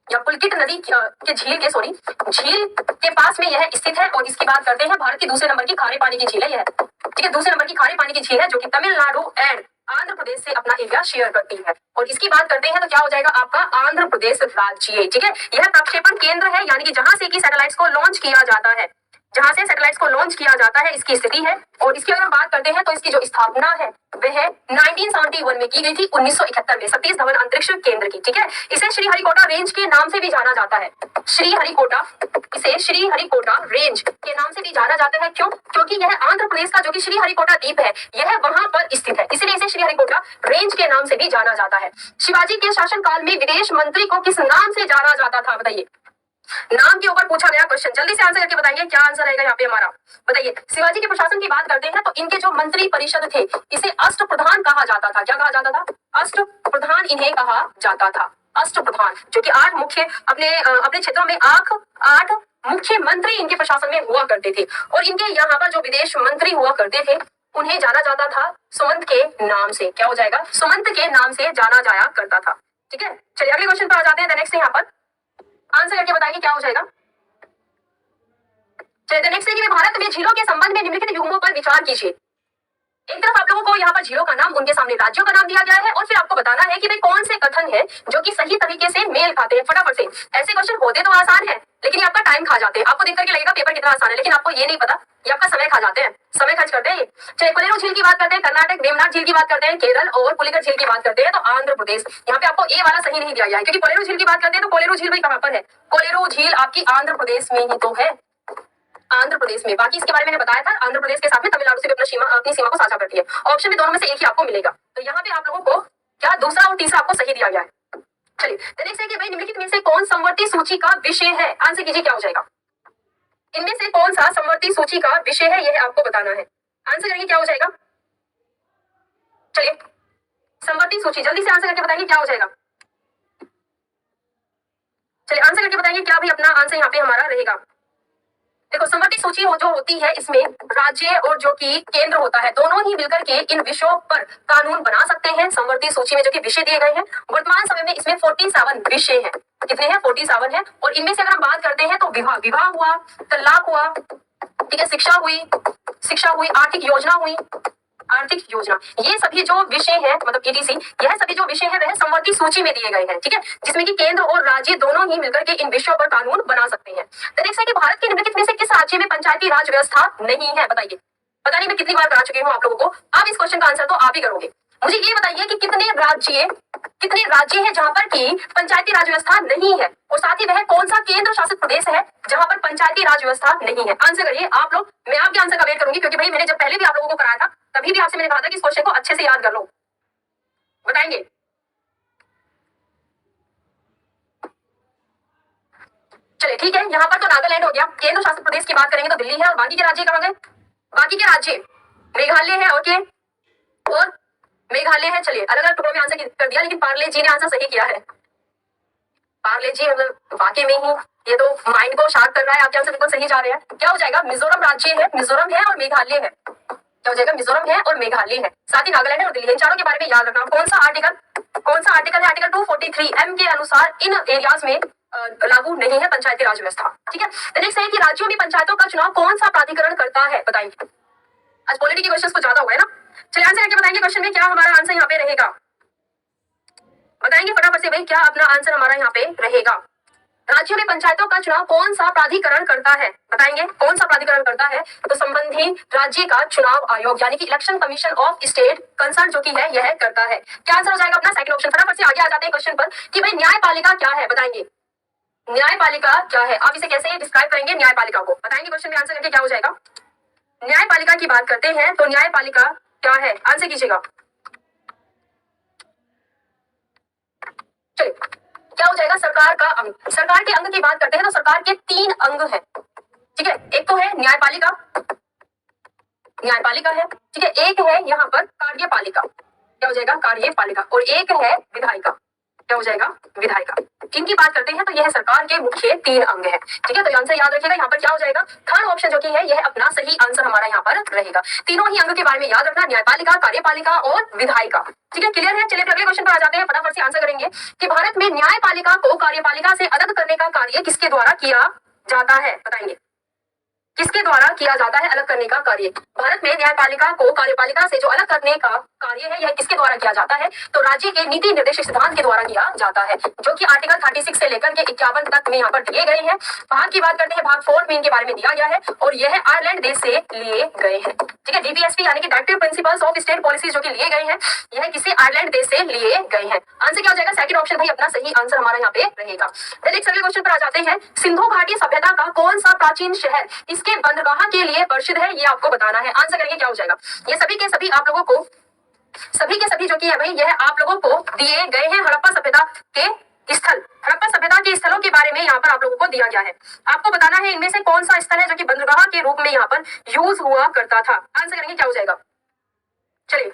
या पुलकित नदी के झील के पास में यह स्थित है, और इसकी बात करते हैं भारत की दूसरे नंबर की खारे पानी की झील है यह। ठीक है, दूसरे नंबर की खारे पानी की झील है, जो कि तमिलनाडु एंड आंध्र प्रदेश से अपना एरिया शेयर करती है, और इसकी बात करते हैं तो क्या हो जाएगा आपका आंध्र प्रदेश राज्य। ठीक है, यह प्रक्षेपण केंद्र है, यानी कि जहां से कि सैटेलाइट्स को लॉन्च किया जाता है, जहां से सैटेलाइट्स को लॉन्च किया जाता है, इसकी स्थिति है। और इसकी अगर हम बात करते हैं तो इसकी जो स्थापना है वह 1971 में की गई थी, 1971 में, सतीश धवन अंतरिक्ष केंद्र की। ठीक है, इसे श्रीहरिकोटा रेंज के नाम से भी जाना जाता है। श्रीहरिकोटा, इसे श्रीहरिकोटा रेंज के नाम से भी जाना जाता है। क्यों? क्योंकि यह आंध्र प्रदेश का जो कि श्रीहरिकोटा द्वीप है, यह वहां पर स्थित है, इसलिए इसे श्रीहरिकोटा रेंज के नाम से भी जाना जाता है। शिवाजी के शासनकाल में विदेश मंत्री को किस नाम से जाना जाता था, बताइए। नाम के ऊपर पूछा गया क्वेश्चन, जल्दी से आंसर करके बताइए क्या आंसर रहेगा यहाँ पे हमारा, बताइए। शिवाजी के प्रशासन की बात करते हैं तो इनके जो मंत्री परिषद थे, इसे अष्टप्रधान कहा जाता था। क्या कहा जाता था? अष्टप्रधान इन्हें कहा जाता था। अष्टप्रधान, जो कि 8 मुख्य अपने क्षेत्रों में 8 मुख्य मंत्री इनके प्रशासन में हुआ करते थे, और इनके यहाँ पर जो विदेश मंत्री हुआ करते थे उन्हें जाना जाता था सुमंत के नाम से। क्या हो जाएगा? सुमंत के नाम से जाना जाया करता था। ठीक है, चलिए अगले क्वेश्चन पर आ जाते हैं। नेक्स्ट यहाँ पर आंसर करके बताइए क्या हो जाएगा। चलिए नेक्स्ट है कि भारत में झीलों के संबंध में निम्नलिखित युग्मों पर विचार कीजिए। एक तरफ आप लोगों को यहाँ पर झीलों का नाम, उनके सामने राज्यों का नाम दिया गया है, और फिर आपको बताना है कि भाई कौन से कथन है जो कि सही तरीके से मेल खाते हैं। फटाफट से, ऐसे क्वेश्चन होते तो आसान है, लेकिन ये आपका टाइम खा जाते हैं। आपको देख करके लगेगा पेपर कितना आसान है, लेकिन आपको ये नहीं पता ये आपका समय खा जाते हैं, समय खर्च करते हैं ये। चलिए कोलेरू झील की बात करते हैं कर्नाटक, वेमनाथ झील की बात करते हैं केरल, और पुलिकट झील की बात करते हैं तो आंध्र प्रदेश। यहाँ पे आपको ए वाला सही नहीं दिया गया है, क्योंकि कोलेरू झील की बात करते हैं तो कोलेरू झील भाई कहाँ पर है? कोलेरू झील आपकी आंध्र प्रदेश में ही तो है, आंध्र प्रदेश में। बाकी इसके बारे में मैंने बताया था, आंध्र प्रदेश के साथ में तमिलनाडु से भी अपनी सीमा को साझा करती है। ऑप्शन में दोनों में से एक ही आपको मिलेगा, तो यहाँ पे आप लोगों को क्या दूसरा और तीसरा आपको सही दिया गया है। चलिए नेक्स्ट है कि भाई निम्नलिखित में से कौन समवर्ती सूची का विषय है, आंसर कीजिए क्या हो जाएगा। इनमें से कौन सा समवर्ती सूची का विषय है, यह आपको बताना है। आंसर करेंगे क्या हो जाएगा। चलिए समवर्ती सूची, जल्दी से आंसर करके बताइए क्या हो जाएगा। चलिए आंसर करके बताइए क्या भी अपना आंसर यहाँ पे हमारा रहेगा। देखो समवर्ती सूची जो होती है, इसमें राज्य और जो कि केंद्र होता है, दोनों ही मिलकर के इन विषयों पर कानून बना सकते हैं। समवर्ती सूची में जो कि विषय दिए गए हैं, वर्तमान समय में इसमें 47 विषय हैं। कितने हैं? 47 है। और इनमें से अगर हम बात करते हैं तो विवाह हुआ, तलाक हुआ, ठीक है, शिक्षा हुई, आर्थिक योजना हुई, आर्थिक योजना, ये सभी जो विषय है, मतलब ETC, यह सभी जो विषय है वह समवर्ती सूची में दिए गए हैं। ठीक है, जिसमें कि केंद्र और राज्य दोनों ही मिलकर के इन विषयों पर कानून बना सकते हैं। तो नेक्स्ट है कि भारत के निम्नलिखित में से किस राज्य में पंचायती राज व्यवस्था नहीं है, बताइए। पता नहीं मैं कितनी बार करा चुकी हूँ आप लोगों को, अब इस क्वेश्चन का आंसर तो आप ही करोगे। मुझे ये बताइए कि कितने राज्य हैं जहां पर की पंचायती राज व्यवस्था नहीं है, और साथ ही वह कौन सा केंद्र शासित प्रदेश है जहां पर पंचायती राज व्यवस्था नहीं है। आंसर करिए आप लोग, मैं आपके आंसर का वेट करूंगी, क्योंकि भाई मैंने जब पहले भी आप लोगों को कराया था तभी भी आपसे मैंने कहा था कि इस क्वेश्चन को अच्छे से याद कर लो। बताएंगे? चलिए ठीक है, यहाँ पर तो नागालैंड हो गया। केंद्र शासित प्रदेश की बात करेंगे तो दिल्ली है, और बाकी के राज्य कहाँ गए? बाकी के राज्य मेघालय है, और मेघालय है। चलिए अलग अलग टुकड़ों में आंसर कर दिया, लेकिन पार्ले जी ने आंसर सही किया है। पार्ले जी मतलब वाकई में ही ये तो माइंड को शार्प कर रहा है, आपके आंसर बिल्कुल सही जा रहे हैं। क्या हो जाएगा? मिजोरम राज्य है, मिजोरम है और मेघालय है। क्या हो जाएगा, मिजोरम है और मेघालय है, साथ ही नागालैंड है और दिल्ली है। इन चारों के बारे में याद रखना। कौन सा आर्टिकल है, आर्टिकल 243 एम के अनुसार इन एरियाज में लागू नहीं है पंचायती राज व्यवस्था। ठीक है, नेक्स्ट है कि राज्यों में पंचायतों का चुनाव कौन सा प्राधिकरण करता है, बताएंगे। आज पॉलिटी के क्वेश्चंस को ज्यादा हुआ है ना, चलिए आंसर करके बताएंगे क्वेश्चन में क्या हमारा आंसर यहाँ पे रहेगा, बताएंगे फटाफट से भाई क्या अपना आंसर हमारा यहाँ पे रहेगा। राज्यों में पंचायतों का चुनाव कौन सा प्राधिकरण करता है, बताएंगे कौन सा प्राधिकरण करता है, तो संबंधित राज्य का चुनाव आयोग यानी कि election commission of state concern जो कि है यह करता है। क्या आंसर हो जाएगा अपना सेकंड ऑप्शन। फटाफट से आगे आ जाते हैं क्वेश्चन पर कि भाई न्यायपालिका क्या है, बताएंगे न्यायपालिका क्या है, आप इसे कैसे डिस्क्राइब करेंगे न्यायपालिका को, बताएंगे क्वेश्चन में आंसर करके क्या हो जाएगा। न्यायपालिका की बात करते हैं तो न्यायपालिका क्या है, आंसर कीजिएगा। चलिए क्या हो जाएगा, सरकार का अंग। सरकार के अंग की बात करते हैं तो सरकार के 3 अंग हैं। ठीक है, एक तो है न्यायपालिका है, ठीक है, एक है यहाँ पर कार्यपालिका, क्या हो जाएगा कार्यपालिका, और एक है विधायिका, क्या हो जाएगा विधायिका। इनकी बात करते हैं तो यह सरकार के मुख्य 3 अंग है। ठीक है, तो आंसर याद रखिएगा यहाँ पर क्या हो जाएगा, थर्ड ऑप्शन जो कि है यह अपना सही आंसर हमारा यहाँ पर रहेगा। तीनों ही अंग के बारे में याद रखना, न्यायपालिका, कार्यपालिका और विधायिका। ठीक है, क्लियर है। चलिए अगले क्वेश्चन पर आ जाते हैं, फटाफट से आंसर करेंगे कि भारत में न्यायपालिका को कार्यपालिका से अलग करने का कार्य किसके द्वारा किया जाता है, बताएंगे किसके द्वारा किया जाता है अलग करने का कार्य। भारत में न्यायपालिका को कार्यपालिका से जो अलग करने का कार्य है यह किसके द्वारा किया जाता है, तो राज्य के नीति निर्देशक सिद्धांत के द्वारा किया जाता है, जो कि आर्टिकल 36 से लेकर के 51 तक में यहाँ पर दिए गए हैं। भाग की बात करते हैं, भाग 4 में इनके बारे में दिया गया है और यह आयरलैंड देश से लिए गए हैं। ठीक है, डीपीएसपी यानी कि directive principles of state policies जो कि लिए गए हैं यह किसी आयरलैंड देश से लिए गए हैं। आंसर क्या हो जाएगा, सेकंड ऑप्शन भाई अपना सही आंसर हमारा यहाँ पे रहेगा। नेक्स्ट अगले क्वेश्चन पर आ जाते हैं, सिंधु घाटी सभ्यता का कौन सा प्राचीन शहर इसके बंदरगाह के लिए प्रसिद्ध है, ये आपको बताना है। आंसर करेंगे क्या हो जाएगा, ये सभी के सभी आप लोगों को सभी के सभी जो कि है भाई यह आप लोगों को दिए गए हैं हड़प्पा सभ्यता के स्थल, हड़प्पा सभ्यता के स्थलों के बारे में यहाँ पर आप लोगों को दिया गया है। आपको बताना है इनमें से कौन सा स्थल है जो कि बंदरगाह के रूप में यहाँ पर यूज हुआ करता था। आंसर करेंगे क्या हो जाएगा, चलिए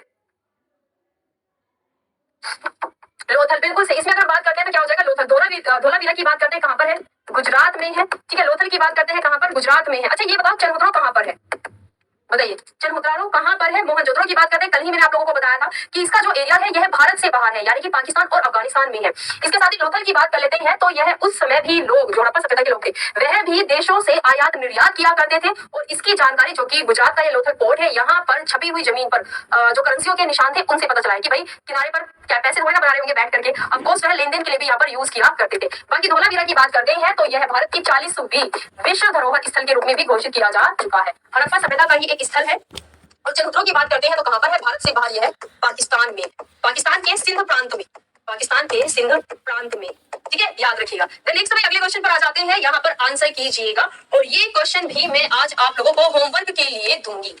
लोथल, बिल्कुल सही। इसमें अगर बात करते हैं तो क्या हो जाएगा लोथल। धोलावीरा की बात करते हैं कहां पर है, गुजरात में है। ठीक है, लोथल की बात करते हैं कहां पर, गुजरात में है। अच्छा ये बताओ चरमोत्रो कहां पर है, बताइए चरमोत्रो कहां पर है। मोहनजोदड़ो की बात करते हैं, कल ही मैंने आप लोगों को बताया था कि इसका जो एरिया है यह भारत से बाहर है यानी कि पाकिस्तान और अफगानिस्तान में है। इसके साथ ही लोथल की बात कर लेते हैं तो यह उस समय भी लोग जो हड़प्पा सभ्यता के लोग थे वह भी देशों से आयात निर्यात किया करते थे और इसकी जानकारी जो कि गुजरात का ये लोथल पोर्ट है यहाँ पर छपी हुई जमीन पर जो करेंसियों के निशान थे उनसे पता चला है कि भाई किनारे पर क्या पैसे थोड़ा बना रहे होंगे बैठ करके, अब कोस्ट है लेन देन के लिए भी यहाँ पर यूज किया करते थे। बाकी धोलावीरा की बात करते हैं तो यह भारत की 40वीं विश्व धरोहर स्थल के रूप में भी घोषित किया जा चुका है। हड़प्पा सभ्यता का ही एक स्थल है। और चरमोत्रो की बात करते हैं तो कहां पर है, भारत से बाहर, यह पाकिस्तान में, पाकिस्तान के सिंध प्रांत में, पाकिस्तान के सिंध प्रांत में। ठीक है, याद रखिएगा। नेक्स्ट भाई अगले क्वेश्चन पर आ जाते हैं, यहाँ पर आंसर कीजिएगा और ये क्वेश्चन भी मैं आज आप लोगों को होमवर्क के लिए दूंगी।